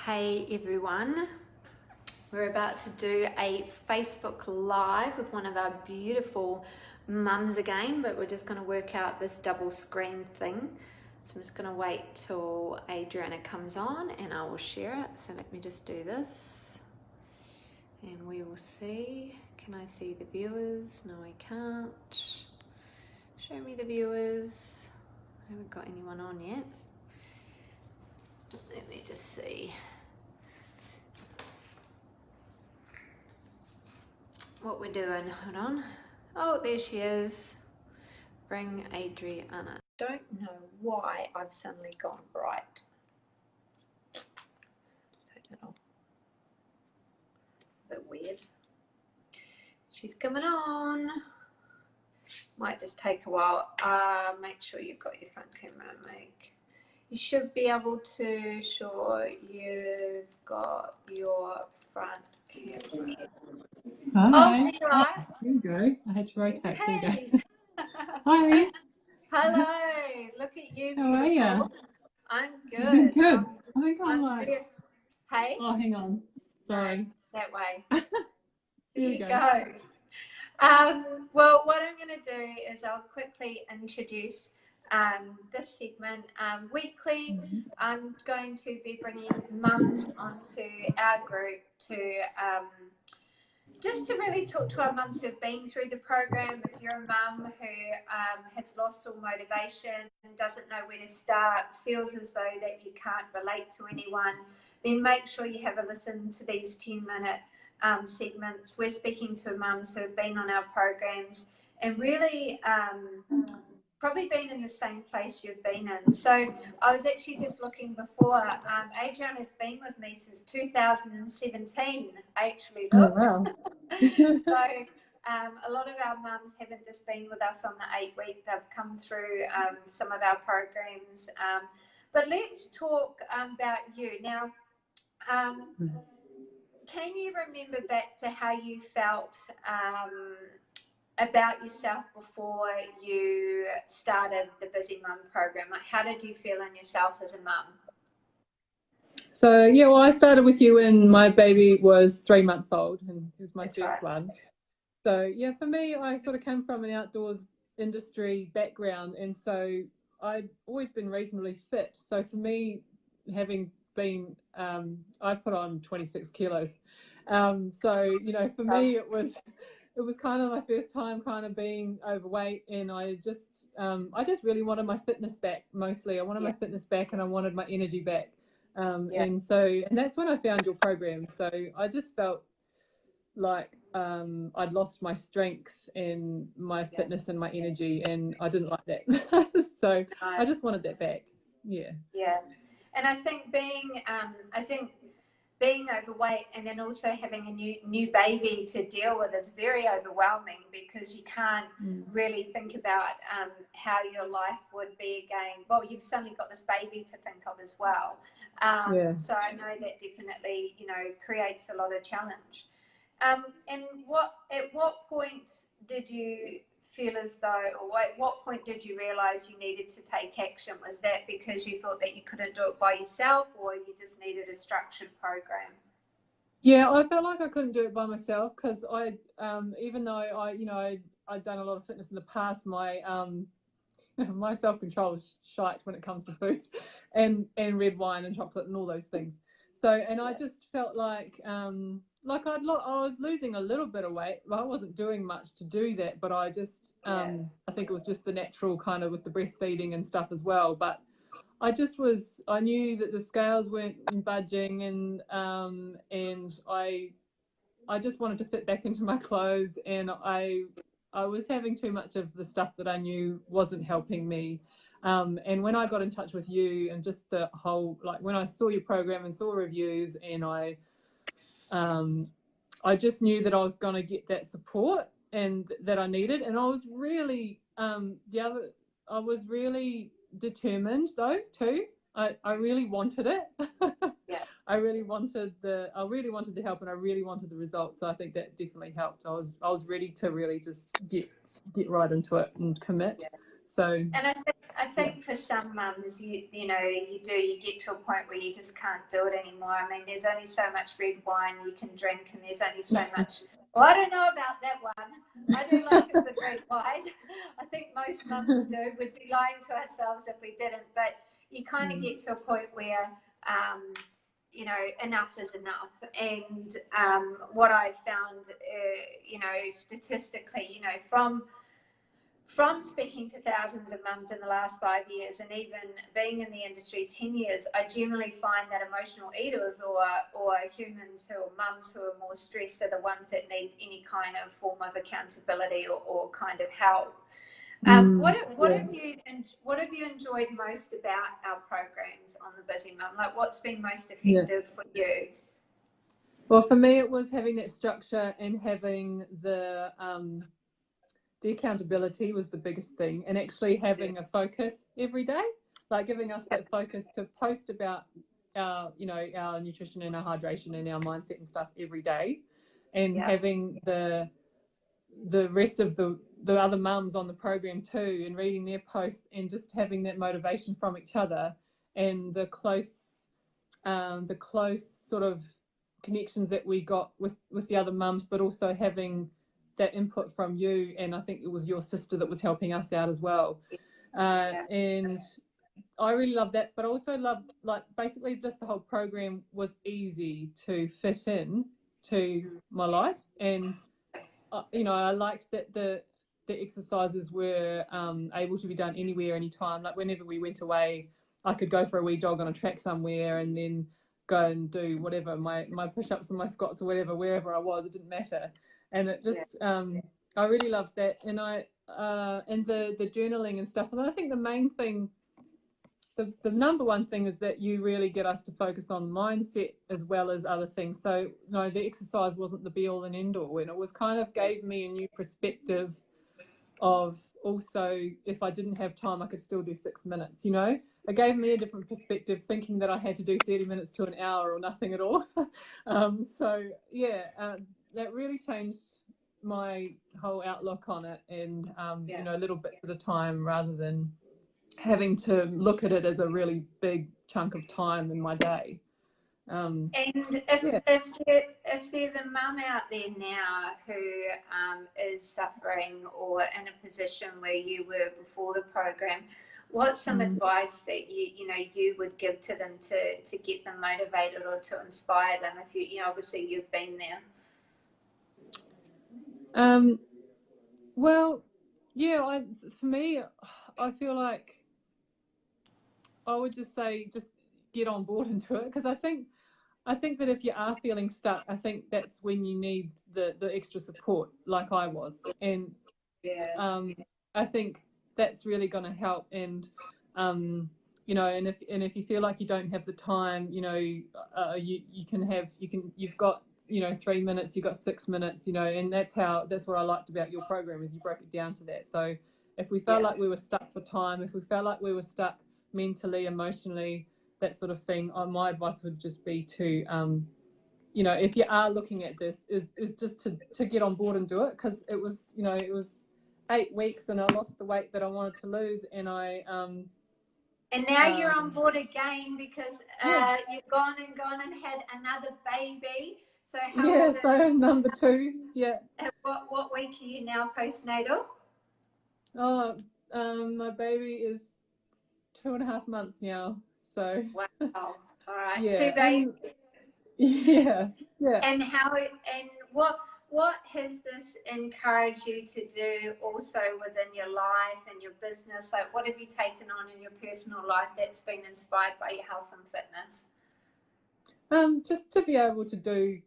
Hey everyone, we're about to do a Facebook Live with one of our beautiful mums again, but we're just going to work out this double screen thing. So I'm just going to wait till Adriana comes on and I will share it. So let me just do this and we will see. Can I see the viewers? No, I can't. Show me the viewers. I haven't got anyone on yet. Let me just see what we're doing. Hold on. Oh, there she is. Bring Adriana. Don't know why I've suddenly gone bright. Don't know. A bit weird. She's coming on. Might just take a while. Make sure you've got your front camera, Meg. You should be able to. Sure, you've got your front camera. Hi. Oh, you right. Here you go. I had to rotate. Hey. There you go. Hi. Hello. Look at you. How are you? I'm good. Good. I think I'm like. Very... Hey. Oh, hang on. Sorry. That way. There you go. Well, what I'm going to do is I'll quickly introduce this segment. Weekly, I'm going to be bringing mums onto our group to just to really talk to our mums who've been through the program. If you're a mum who has lost all motivation, doesn't know where to start, feels as though that you can't relate to anyone, then make sure you have a listen to these 10-minute segments. We're speaking to mums who have been on our programs and really probably been in the same place you've been in. So I was actually just looking before. Adriana's been with me since 2017. I actually looked. Oh, wow. So a lot of our mums haven't just been with us on the 8-week. They've come through some of our programs. But let's talk about you now. Can you remember back to how you felt about yourself before you started the Busy Mum program? Like, how did you feel in yourself as a mum? So, yeah, well, I started with you when my baby was 3 months old, and he was my first one. So, yeah, for me, I sort of came from an outdoors industry background, and so I'd always been reasonably fit. So for me, having been, I put on 26 kilos. So, you know, for me, it was kind of my first time kind of being overweight, and I just really wanted my fitness back. Mostly I wanted my fitness back, and I wanted my energy back. And that's when I found your program. So I just felt like I'd lost my strength and my fitness and my energy, and I didn't like that. So I just wanted that back. Yeah. And I think being overweight and then also having a new baby to deal with is very overwhelming, because you can't really think about how your life would be again. Well, you've suddenly got this baby to think of as well. So I know that definitely, you know, creates a lot of challenge. And at what point did you feel as though, or at what point did you realize you needed to take action? Was that because you thought that you couldn't do it by yourself, or you just needed a structured program? Yeah, I felt like I couldn't do it by myself, because I, even though I'd done a lot of fitness in the past, my my self-control is shite when it comes to food and red wine and chocolate and all those things. So, and I just felt like I was losing a little bit of weight. Well, I wasn't doing much to do that, but I just, I think it was just the natural kind of with the breastfeeding and stuff as well. But I knew that the scales weren't budging, and I just wanted to fit back into my clothes, and I was having too much of the stuff that I knew wasn't helping me. And when I got in touch with you, and just the whole, like when I saw your program and saw reviews, and I just knew that I was going to get that support and that I needed. And I was really, I was really determined though too. I really wanted it. I really wanted the help, and I really wanted the results. So I think that definitely helped. I was ready to really just get right into it and commit. So, and I think for some mums, you get to a point where you just can't do it anymore. I mean, there's only so much red wine you can drink, and there's only so much. Well, I don't know about that one. I do like a good red wine. I think most mums do. We'd be lying to ourselves if we didn't. But you kind of get to a point where, enough is enough. And what I've found, statistically, from speaking to thousands of mums in the last 5 years, and even being in the industry 10 years, I generally find that emotional eaters or humans who are mums who are more stressed are the ones that need any kind of form of accountability or kind of help. What have you enjoyed most about our programs on the Busy Mum? Like, what's been most effective for you? Well, for me, it was having that structure and having the accountability was the biggest thing, and actually having a focus every day, like giving us that focus to post about our nutrition and our hydration and our mindset and stuff every day, and having the rest of the other mums on the program too, and reading their posts, and just having that motivation from each other, and the close sort of connections that we got with the other mums, but also having that input from you, and I think it was your sister that was helping us out as well. And I really love that, but I also love, like, basically just the whole program was easy to fit in to my life, and I liked that the exercises were able to be done anywhere, anytime. Like, whenever we went away, I could go for a wee jog on a track somewhere, and then go and do whatever, my push-ups and my squats or whatever, wherever I was, it didn't matter. And it just I really loved that. And and the journaling and stuff. And I think the main thing, the number one thing, is that you really get us to focus on mindset as well as other things. So the exercise wasn't the be all and end all, and it was kind of gave me a new perspective of, also, if I didn't have time, I could still do 6 minutes. It gave me a different perspective, thinking that I had to do 30 minutes to an hour or nothing at all. That really changed my whole outlook on it, and little bits at a time, rather than having to look at it as a really big chunk of time in my day. And if there's a mum out there now who is suffering or in a position where you were before the program, what's some advice that you would give to them to get them motivated or to inspire them? If obviously you've been there. For me, I feel like I would just say, just get on board into it, because I think that if you are feeling stuck, I think that's when you need the extra support, like I was. And I think that's really going to help. And and if you feel like you don't have the time, you've got 3 minutes, you've got 6 minutes, and that's what I liked about your program, is you broke it down to that. So if we felt like we were stuck for time, if we felt like we were stuck mentally, emotionally, that sort of thing, my advice would just be to if you are looking at this, is just to get on board and do it, because it was 8 weeks and I lost the weight that I wanted to lose, and and now you're on board again, because you've gone and had another baby. So so number 2. What week are you now postnatal? My baby is 2.5 months now. So wow. All right. 2 babies. And what has this encouraged you to do also within your life and your business? Like, what have you taken on in your personal life that's been inspired by your health and fitness? Just to be able to do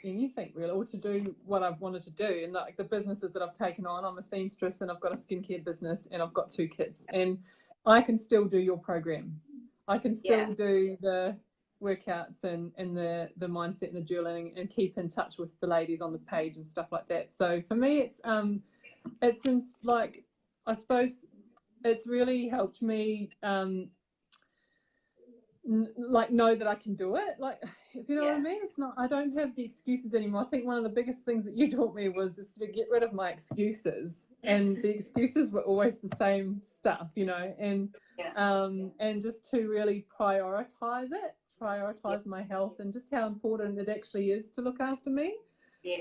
anything really, or to do what I've wanted to do. And like the businesses that I've taken on, I'm a seamstress and I've got a skincare business and I've got 2 kids, and I can still do your program. I can still do the workouts and the mindset and the journaling, and keep in touch with the ladies on the page and stuff like that. So for me, it's since, like, I suppose it's really helped me like know that I can do it. Like, if you know what I mean. It's not, I don't have the excuses anymore. I think one of the biggest things that you taught me was just to get rid of my excuses, and the excuses were always the same stuff, you know, and just to really prioritize my health and just how important it actually is to look after me.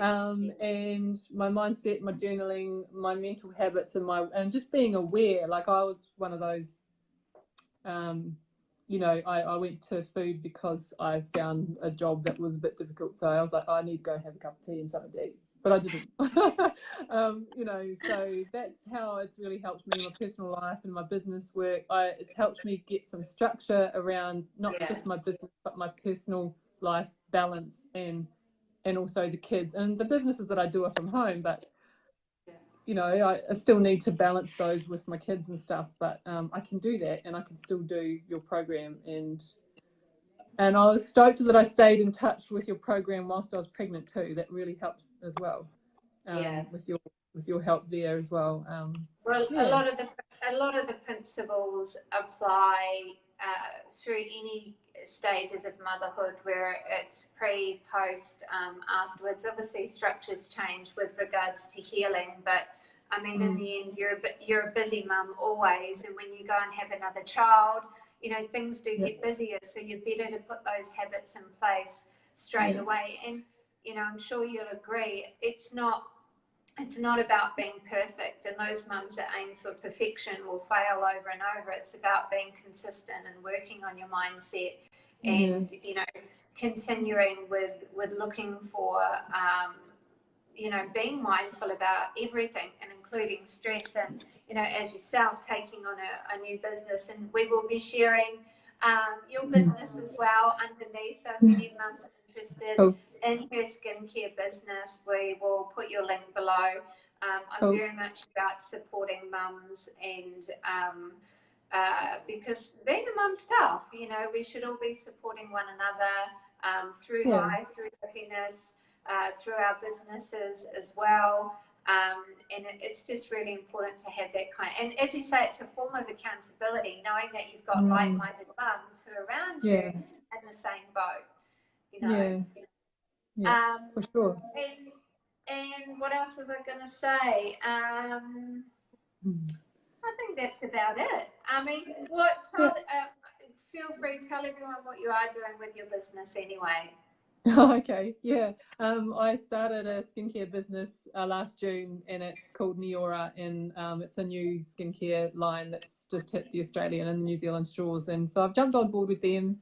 And my mindset, my journaling, my mental habits, and just being aware. Like I was one of those, you know, I went to food because I found a job that was a bit difficult. So I was like, I need to go have a cup of tea and something to eat, but I didn't. You know, so that's how it's really helped me in my personal life and my business work. It's helped me get some structure around not just my business, but my personal life balance, and also the kids, and the businesses that I do are from home, but you know, I still need to balance those with my kids and stuff, but I can do that, and I can still do your program, and I was stoked that I stayed in touch with your program whilst I was pregnant too. That really helped as well, with your help there as well. Well, a lot of the principles apply through any stages of motherhood, where it's pre, post, afterwards. Obviously, structures change with regards to healing, but I mean, in the end, you're a busy mum always, and when you go and have another child, you know, things do get busier, so you're better to put those habits in place straight away. And you know, I'm sure you'll agree, it's not about being perfect, and those mums that aim for perfection will fail over and over. It's about being consistent and working on your mindset, and you know, continuing with looking for you know, being mindful about everything, and including stress, and you know, as yourself taking on a new business. And we will be sharing your business as well underneath, so if any mums are interested in her skincare business, we will put your link below. I'm very much about supporting mums, and because being a mum's tough, you know, we should all be supporting one another through life, through happiness, through our businesses as well. And it's just really important to have that kind. And as you say, it's a form of accountability, knowing that you've got like-minded mums who are around you in the same boat, you know. For sure. And what else was I going to say? I think that's about it. I mean, feel free to tell everyone what you are doing with your business anyway. Okay, I started a skincare business last June, and it's called Neora, and it's a new skincare line that's just hit the Australian and New Zealand shores, and so I've jumped on board with them.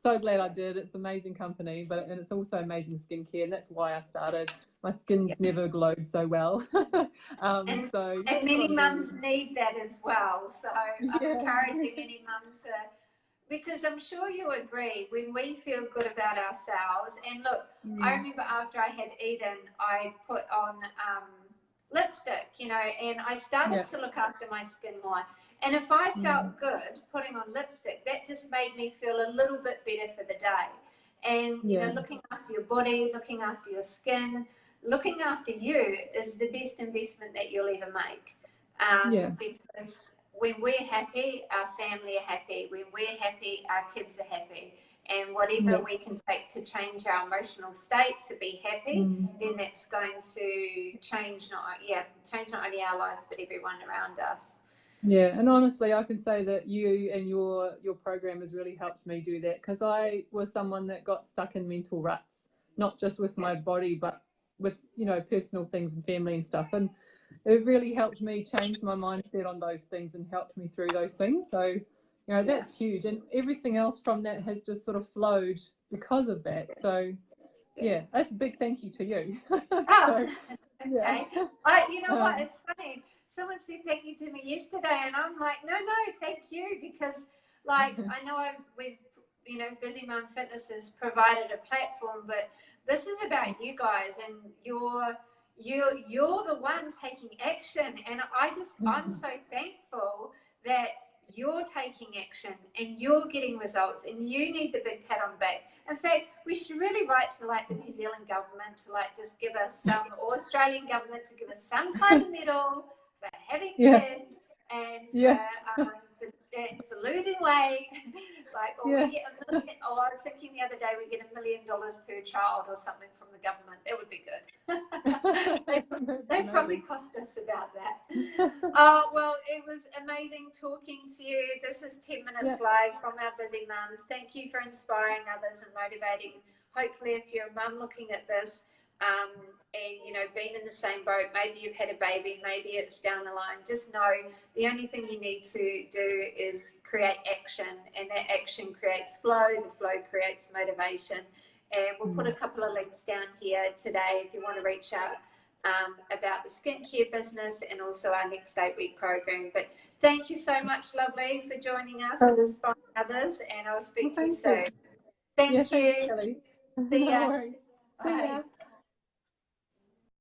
So glad I did. It's an amazing company, and it's also amazing skincare, and that's why I started. My skin's never glowed so well. And many mums need that as well. So I'm encouraging any mums to, because I'm sure you agree, when we feel good about ourselves, and look, I remember after I had Eden, I put on lipstick, you know, and I started to look after my skin more. And if I felt good putting on lipstick, that just made me feel a little bit better for the day. And, you know, looking after your body, looking after your skin, looking after you is the best investment that you'll ever make. Because when we're happy, our family are happy. When we're happy, our kids are happy. And whatever we can take to change our emotional state to be happy, then that's going to change not only our lives, but everyone around us. Yeah, and honestly, I can say that you and your program has really helped me do that, because I was someone that got stuck in mental ruts, not just with my body, but with, you know, personal things and family and stuff. And it really helped me change my mindset on those things and helped me through those things. So, you know, that's huge. And everything else from that has just sort of flowed because of that. So, yeah, that's a big thank you to you. Okay. You know what? It's funny. Someone said thank you to me yesterday, and I'm like, no, thank you, because, like, I know we've, you know, Busy Mum Fitness has provided a platform, but this is about you guys, and you're the one taking action, and I'm so thankful that you're taking action and you're getting results, and you need the big pat on the back. In fact, we should really write to like the New Zealand government to like just give us some, or Australian government to give us some kind of medal for having kids, and for losing weight, Like, or Yeah. we get $1 million. Oh, I was thinking the other day we get $1 million per child or something from the government. It would be good. They probably cost us about that. Oh, well, it was amazing talking to you. This is 10 Minutes Live from our busy mums. Thank you for inspiring others and motivating. Hopefully, if you're a mum looking at this, and you know, being in the same boat, maybe you've had a baby, maybe it's down the line, just know the only thing you need to do is create action, and that action creates flow, the flow creates motivation. And we'll put a couple of links down here today if you want to reach out about the skincare business and also our next 8-week program. But thank you so much, lovely, for joining us and inspiring others, and I'll speak to you soon. Thank you. Thanks, Kelly. See ya. No worries. See ya.